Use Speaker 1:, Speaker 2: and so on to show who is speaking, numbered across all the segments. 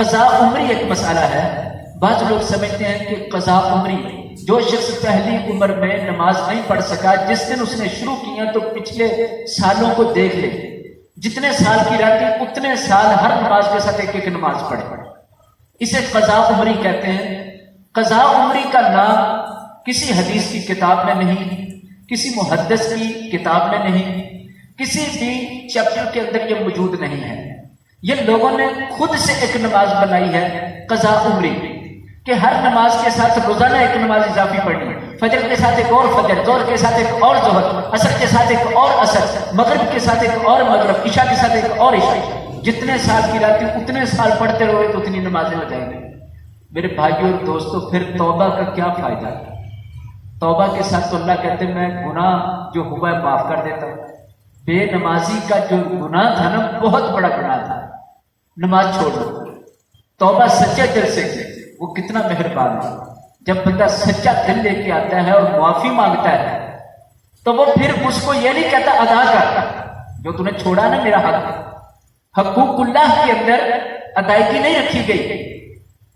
Speaker 1: قضاء عمری ایک مسئلہ ہے. بعض لوگ سمجھتے ہیں کہ قضاء عمری جو شخص پہلی عمر میں نماز نہیں پڑھ سکا، جس دن اس نے شروع کیا تو پچھلے سالوں کو دیکھ لے، جتنے سال کی رہتی اتنے سال ہر نماز کے ساتھ ایک ایک نماز پڑھے. اسے قضاء عمری کہتے ہیں. قضاء عمری کا نام کسی حدیث کی کتاب میں نہیں، کسی محدث کی کتاب میں نہیں، کسی بھی چیپٹر کے اندر یہ موجود نہیں ہے. یہ لوگوں نے خود سے ایک نماز بنائی ہے قضاء عمری، کہ ہر نماز کے ساتھ روزانہ ایک نماز اضافی پڑھنی، فجر کے ساتھ ایک اور فجر، ظہر کے ساتھ ایک اور ظہر، عصر کے ساتھ ایک اور عصر، مغرب کے ساتھ ایک اور مغرب، عشاء کے ساتھ ایک اور عشاء. جتنے سال کی رہتی اتنے سال پڑھتے رہو تو اتنی نمازیں ہو جائیں گی. میرے بھائیوں اور دوستوں، پھر توبہ کا کیا فائدہ؟ توبہ کے ساتھ تو اللہ کہتے ہیں میں گناہ جو ہوا ہے معاف کر دیتا ہوں. بے نمازی کا جو گناہ تھا نا، بہت بڑا گناہ تھا، نماز چھوڑ دو. توبہ سچے دل سے، وہ کتنا مہربان ہے. جب بندہ سچا دل لے کے آتا ہے اور معافی مانگتا ہے تو وہ پھر اس کو یہ نہیں کہتا ادا کرتا جو تم نے چھوڑا نا میرا حق. حقوق اللہ کے اندر ادائیگی نہیں رکھی گئی،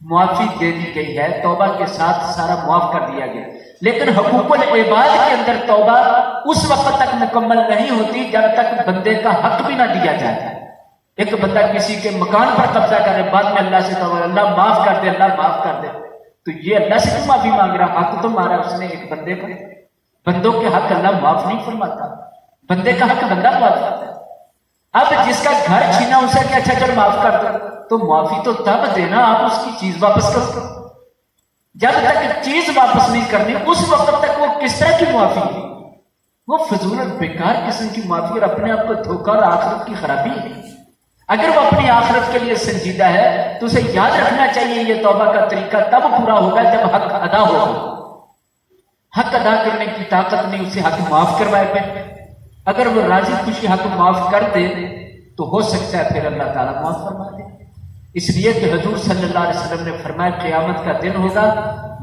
Speaker 1: معافی دے دی گئی ہے، توبہ کے ساتھ سارا معاف کر دیا گیا. لیکن حقوق العباد کے اندر توبہ اس وقت تک مکمل نہیں ہوتی جب تک بندے کا حق بھی نہ دیا جائے. ایک بندہ کسی کے مکان پر قبضہ کرے، بعد میں اللہ سے توبہ، اللہ معاف کر دے، اللہ معاف کر دے، تو یہ اللہ سے کیوں معافی مانگ رہا؟ حق تو مارا اس نے ایک بندے پر. بندوں کے حق اللہ معاف نہیں فرماتا، بندے کا حق بندہ معاف کرتا ہے. اب جس کا گھر چھینا اسے کہ اچھا چل معاف کر دو، تو معافی تو تب دینا آپ اس کی چیز واپس کرو. جب تک چیز واپس نہیں کرنی اس وقت تک وہ کس طرح کی معافی ہے؟ وہ فضول اور بیکار قسم کی معافی اور اپنے آپ کو دھوکہ اور آخرت کی خرابی ہے. اگر وہ اپنی آخرت کے لیے سنجیدہ ہے تو اسے یاد رکھنا چاہیے یہ توبہ کا طریقہ تب پورا ہوگا جب حق ادا ہوگا. حق ادا کرنے کی طاقت نہیں اسے حق معاف کروائے پہ. اگر وہ راضی خوشی حق معاف کر دے تو ہو سکتا ہے پھر اللہ تعالیٰ معاف فرما دے. اس لیے کہ حضور صلی اللہ علیہ وسلم نے فرمایا قیامت کا دن ہوگا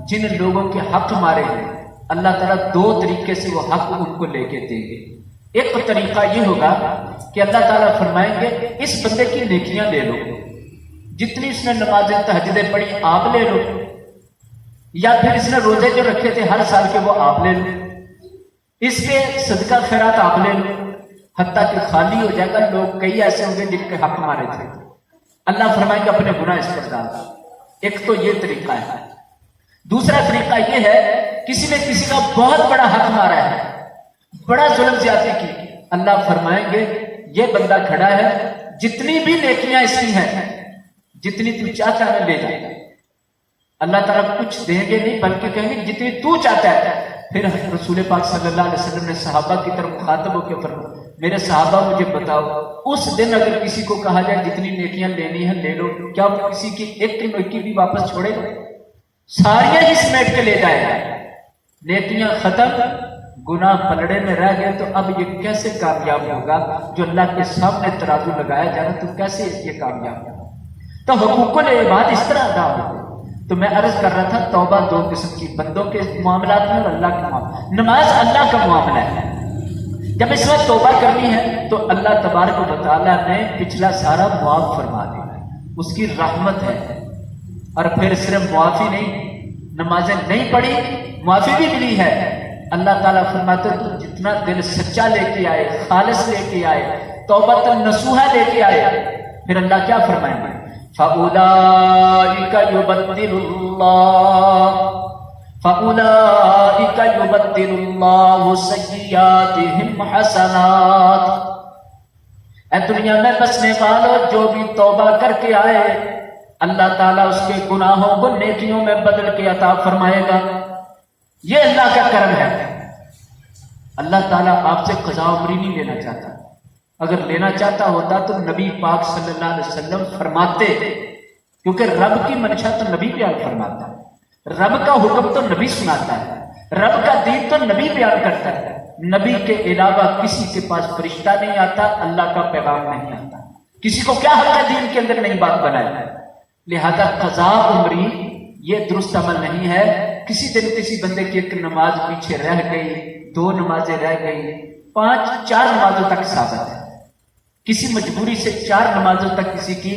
Speaker 1: جن لوگوں کے حق مارے ہیں اللہ تعالیٰ دو طریقے سے وہ حق ان کو لے کے دیں گے. ایک طریقہ یہ ہوگا کہ اللہ تعالیٰ فرمائیں گے اس بندے کی نیکیاں لے لو، جتنی اس نے نمازیں تہجدیں پڑھی آپ لے لو، یا پھر اس نے روزے جو رکھے تھے ہر سال کے وہ آپ لے لو، اس کے صدقہ خیرات آپ لے لو، حتیٰ کہ خالی ہو جائے گا. لوگ کئی ایسے ہوں گے جن کے حق مارے تھے، اللہ فرمائیں گے اپنے گناہ اس پر ڈال. ایک تو یہ طریقہ ہے. دوسرا طریقہ یہ ہے کسی نے کسی کا بہت بڑا حق مارا ہے، بڑا ظلم زیادتی کی، اللہ فرمائیں گے یہ بندہ کھڑا ہے جتنی بھی نیکیاں اس کی ہیں جتنی تو چاہتا ہے لے جائے. اللہ تعالیٰ کچھ دیں گے نہیں بلکہ کہیں گے جتنی تو چاہتا ہے. پھر رسول پاک صلی اللہ علیہ وسلم نے صحابہ کی طرف مخاطب ہو کے فرمایا میرے صحابہ مجھے بتاؤ اس دن اگر کسی کو کہا جائے جتنی نیکیاں لینی ہیں لے لو، کیا وہ کسی کی ایک نیکی بھی واپس چھوڑے گا؟ ساریاں ہی سمیٹ کے لے جائے گا. نیکیاں ختم، گناہ پلڑے میں رہ گئے، تو اب یہ کیسے کامیاب ہوگا؟ جو اللہ کے سامنے ترازو لگایا جائے تو کیسے یہ کامیاب ہوگا؟ تو حقوق العباد اس طرح ادا ہوگا. تو میں عرض کر رہا تھا توبہ دو قسم کی، بندوں کے معاملات میں اور اللہ کے معاملات. نماز اللہ کا معاملہ ہے. جب اس وقت توبہ کرنی ہے تو اللہ تبارک و تعالیٰ نے پچھلا سارا معاف فرما دیا ہے، اس کی رحمت ہے. اور پھر صرف معافی نہیں، نمازیں نہیں پڑھی معافی بھی ملی ہے. اللہ تعالیٰ فرماتے تو جتنا دل سچا لے کے آئے، خالص لے کے آئے، توبۃ نصوحہ لے کے آئے، پھر اللہ کیا فرمائیں گے؟ فَأُولَئِكَ يُبَدِّلُ اللَّهُ سَيِّئَاتِهِمْ حَسَنَاتٍ. اے دنیا میں بسنے والوں جو بھی توبہ کر کے آئے اللہ تعالیٰ اس کے گناہوں کو نیکیوں میں بدل کے عطا فرمائے گا. یہ اللہ کا کرم ہے. اللہ تعالیٰ آپ سے قضاء عمری نہیں لینا چاہتا. اگر لینا چاہتا ہوتا تو نبی پاک صلی اللہ علیہ وسلم فرماتے، کیونکہ رب کی منشا تو نبی بیان فرماتا ہے، رب کا حکم تو نبی سناتا ہے، رب کا دین تو نبی بیان کرتا ہے. نبی کے علاوہ کسی کے پاس فرشتہ نہیں آتا، اللہ کا پیغام نہیں آتا. کسی کو کیا حق ہے دین کے اندر نئی بات بنائے؟ لہذا قضاء عمری یہ درست عمل نہیں ہے. کسی دن کسی بندے کی ایک نماز پیچھے رہ گئی، دو نمازیں رہ گئی، 4 نمازوں تک ثابت ہے. کسی مجبوری سے 4 نمازوں تک کسی کی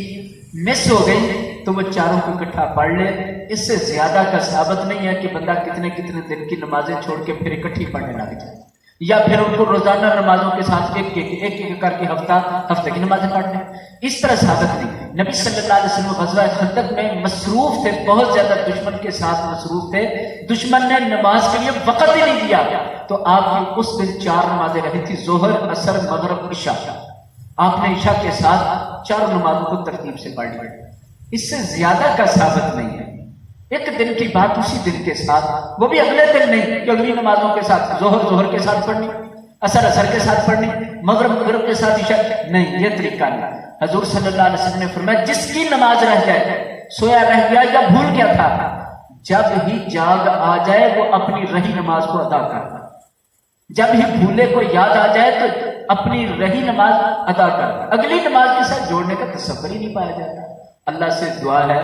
Speaker 1: مس ہو گئی تو وہ چاروں کو اکٹھا پڑھ لے. اس سے زیادہ کا ثابت نہیں ہے کہ بندہ کتنے کتنے دن کی نمازیں چھوڑ کے پھر اکٹھی پڑھنے لگ جائے، یا پھر ان کو روزانہ نمازوں کے ساتھ ایک ایک کر کے ہفتے کی نمازیں پڑھ لیں. اس طرح ثابت نہیں. نبی صلی اللہ علیہ وسلم غزوہ خندق میں مصروف تھے، بہت زیادہ دشمن کے ساتھ مصروف تھے، دشمن نے نماز کے لیے وقت ہی نہیں دیا. تو آپ کی اس دن 4 نمازیں رہی تھی، ظہر، عصر، مغرب، عشاء. آپ نے عشاء کے ساتھ 4 نمازوں کو ترتیب سے پڑھ لیا. اس سے زیادہ کا ثابت نہیں ہے. ایک دن کی بات اسی دن کے ساتھ، وہ بھی اگلے دن نہیں کہ اگلی نمازوں کے ساتھ، ظہر کے ساتھ پڑھنی، عصر کے ساتھ پڑھنی، مغرب کے ساتھ عشاء نہیں. یہ طریقہ نہیں. حضور صلی اللہ علیہ وسلم نے فرمایا جس کی نماز رہ جائے، سویا رہ گیا یا بھول گیا تھا، جب ہی جاگ آ جائے وہ اپنی رہی نماز کو ادا کرنا. جب ہی بھولے کو یاد آ جائے تو اپنی رہی نماز ادا کرنا. اگلی نماز کے ساتھ جوڑنے کا تصور ہی نہیں پایا جاتا. اللہ سے دعا ہے